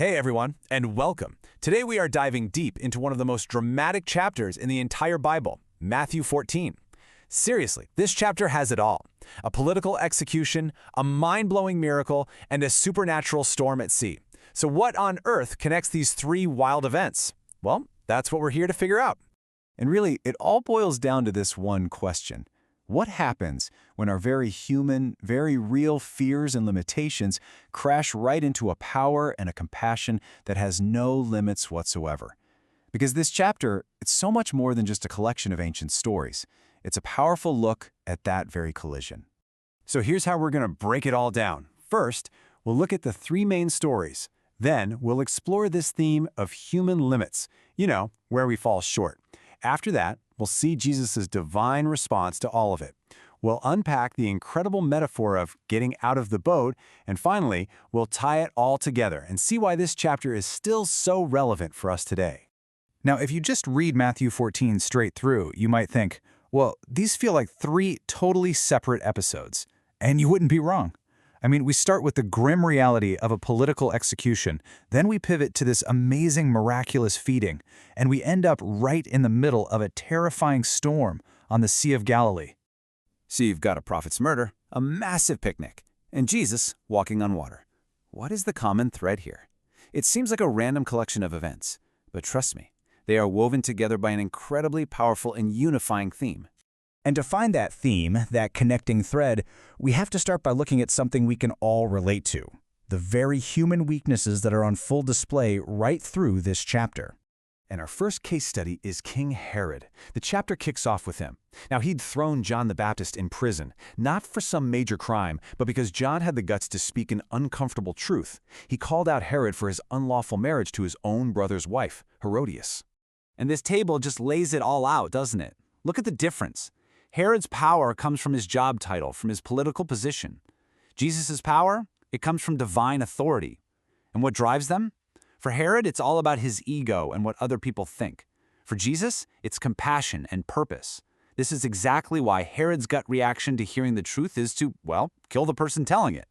Hey everyone, and welcome. Today we are diving deep into one of the most dramatic chapters in the entire Bible, Matthew 14. Seriously, this chapter has it all. A political execution, a mind-blowing miracle, and a supernatural storm at sea. So what on earth connects these three wild events? Well, that's what we're here to figure out. And really, it all boils down to this one question. What happens when our very human, very real fears and limitations crash right into a power and a compassion that has no limits whatsoever? Because this chapter, it's so much more than just a collection of ancient stories. It's a powerful look at that very collision. So here's how we're going to break it all down. First, we'll look at the three main stories. Then, we'll explore this theme of human limits, where we fall short. After that, we'll see Jesus' divine response to all of it. We'll unpack the incredible metaphor of getting out of the boat, and finally, we'll tie it all together and see why this chapter is still so relevant for us today. Now, if you just read Matthew 14 straight through, you might think, well, these feel like three totally separate episodes. And you wouldn't be wrong. We start with the grim reality of a political execution, then we pivot to this amazing miraculous feeding, and we end up right in the middle of a terrifying storm on the Sea of Galilee. So you've got a prophet's murder, a massive picnic, and Jesus walking on water. What is the common thread here? It seems like a random collection of events, but trust me, they are woven together by an incredibly powerful and unifying theme. And to find that theme, that connecting thread, we have to start by looking at something we can all relate to, the very human weaknesses that are on full display right through this chapter. And our first case study is King Herod. The chapter kicks off with him. Now, he'd thrown John the Baptist in prison, not for some major crime, but because John had the guts to speak an uncomfortable truth. He called out Herod for his unlawful marriage to his own brother's wife, Herodias. And this table just lays it all out, doesn't it? Look at the difference. Herod's power comes from his job title, from his political position. Jesus' power, it comes from divine authority. And what drives them? For Herod, it's all about his ego and what other people think. For Jesus, it's compassion and purpose. This is exactly why Herod's gut reaction to hearing the truth is to, kill the person telling it.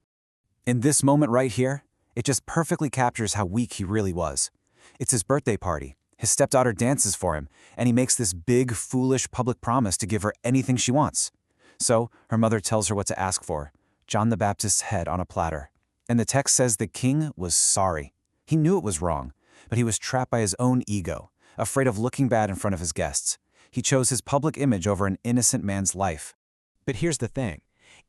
In this moment right here, it just perfectly captures how weak he really was. It's his birthday party. His stepdaughter dances for him, and he makes this big, foolish public promise to give her anything she wants. So, her mother tells her what to ask for, John the Baptist's head on a platter. And the text says the king was sorry. He knew it was wrong, but he was trapped by his own ego, afraid of looking bad in front of his guests. He chose his public image over an innocent man's life. But here's the thing.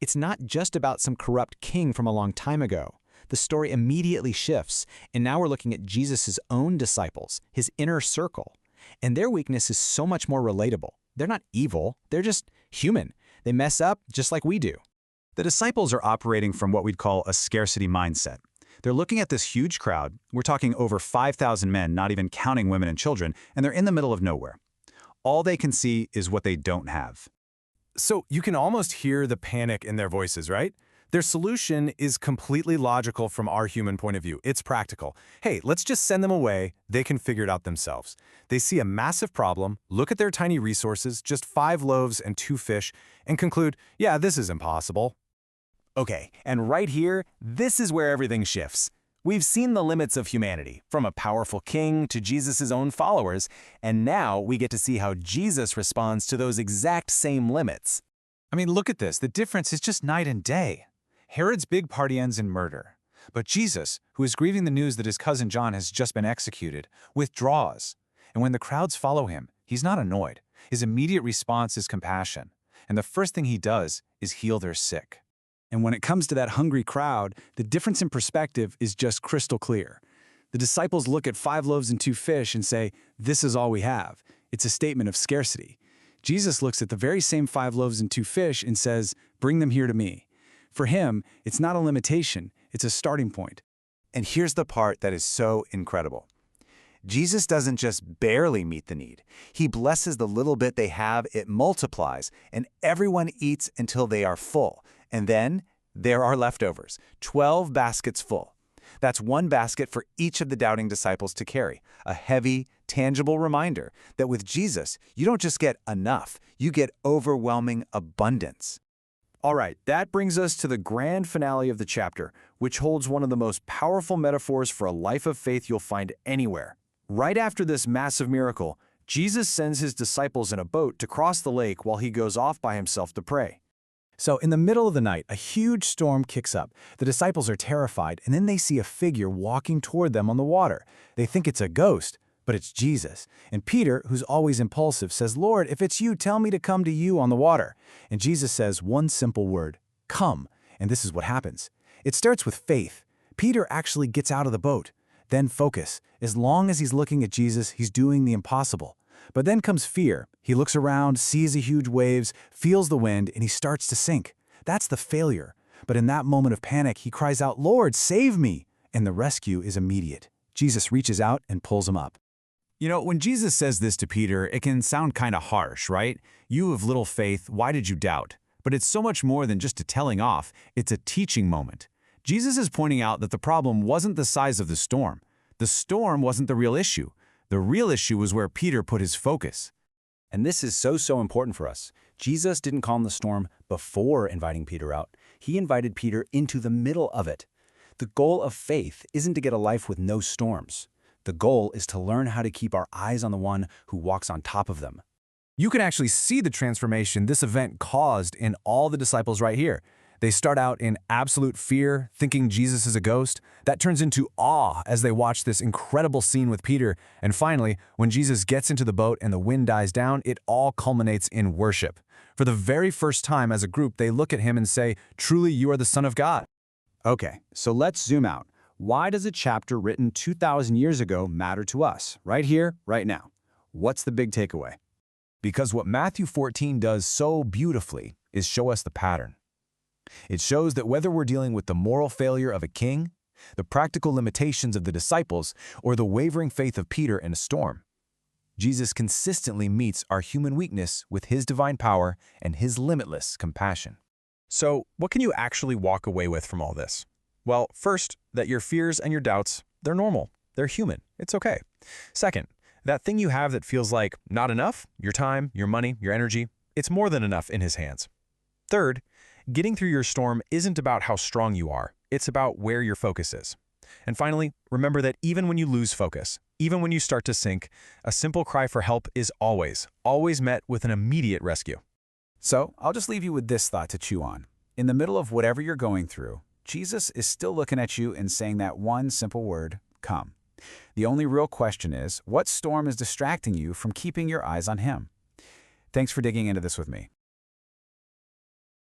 It's not just about some corrupt king from a long time ago. The story immediately shifts, and now we're looking at Jesus' own disciples, his inner circle. And their weakness is so much more relatable. They're not evil, they're just human. They mess up just like we do. The disciples are operating from what we'd call a scarcity mindset. They're looking at this huge crowd. We're talking over 5,000 men, not even counting women and children, and they're in the middle of nowhere. All they can see is what they don't have. So you can almost hear the panic in their voices, right? Their solution is completely logical from our human point of view. It's practical. Hey, let's just send them away. They can figure it out themselves. They see a massive problem, look at their tiny resources, just 5 loaves and 2 fish, and conclude, yeah, this is impossible. Okay, and right here, this is where everything shifts. We've seen the limits of humanity, from a powerful king to Jesus' own followers, and now we get to see how Jesus responds to those exact same limits. Look at this. The difference is just night and day. Herod's big party ends in murder. But Jesus, who is grieving the news that his cousin John has just been executed, withdraws. And when the crowds follow him, he's not annoyed. His immediate response is compassion. And the first thing he does is heal their sick. And when it comes to that hungry crowd, the difference in perspective is just crystal clear. The disciples look at 5 loaves and 2 fish and say, this is all we have. It's a statement of scarcity. Jesus looks at the very same 5 loaves and 2 fish and says, bring them here to me. For him, it's not a limitation, it's a starting point. And here's the part that is so incredible. Jesus doesn't just barely meet the need. He blesses the little bit they have, it multiplies, and everyone eats until they are full. And then there are leftovers, 12 baskets full. That's 1 basket for each of the doubting disciples to carry, a heavy, tangible reminder that with Jesus, you don't just get enough, you get overwhelming abundance. All right, that brings us to the grand finale of the chapter, which holds one of the most powerful metaphors for a life of faith you'll find anywhere. Right after this massive miracle, Jesus sends his disciples in a boat to cross the lake while he goes off by himself to pray. So in the middle of the night, a huge storm kicks up. The disciples are terrified, and then they see a figure walking toward them on the water. They think it's a ghost, but it's Jesus. And Peter, who's always impulsive, says, "Lord, if it's you, tell me to come to you on the water." And Jesus says one simple word, "Come." And this is what happens. It starts with faith. Peter actually gets out of the boat. Then focus. As long as he's looking at Jesus, he's doing the impossible. But then comes fear. He looks around, sees the huge waves, feels the wind, and he starts to sink. That's the failure. But in that moment of panic, he cries out, "Lord, save me!" And the rescue is immediate. Jesus reaches out and pulls him up. You know, when Jesus says this to Peter, it can sound kind of harsh, right? "You have little faith, why did you doubt?" But it's so much more than just a telling off, it's a teaching moment. Jesus is pointing out that the problem wasn't the size of the storm. The storm wasn't the real issue. The real issue was where Peter put his focus. And this is so important for us. Jesus didn't calm the storm before inviting Peter out. He invited Peter into the middle of it. The goal of faith isn't to get a life with no storms. The goal is to learn how to keep our eyes on the one who walks on top of them. You can actually see the transformation this event caused in all the disciples right here. They start out in absolute fear, thinking Jesus is a ghost. That turns into awe as they watch this incredible scene with Peter. And finally, when Jesus gets into the boat and the wind dies down, it all culminates in worship. For the very first time as a group, they look at him and say, "Truly, you are the Son of God." Okay, so let's zoom out. Why does a chapter written 2,000 years ago matter to us, right here, right now? What's the big takeaway? Because what Matthew 14 does so beautifully is show us the pattern. It shows that whether we're dealing with the moral failure of a king, the practical limitations of the disciples, or the wavering faith of Peter in a storm, Jesus consistently meets our human weakness with his divine power and his limitless compassion. So, what can you actually walk away with from all this? Well, first, that your fears and your doubts, they're normal. They're human. It's okay. Second, that thing you have that feels like not enough, your time, your money, your energy, it's more than enough in his hands. Third, getting through your storm isn't about how strong you are. It's about where your focus is. And finally, remember that even when you lose focus, even when you start to sink, a simple cry for help is always met with an immediate rescue. So I'll just leave you with this thought to chew on. In the middle of whatever you're going through, Jesus is still looking at you and saying that one simple word, "Come." The only real question is, what storm is distracting you from keeping your eyes on him? Thanks for digging into this with me.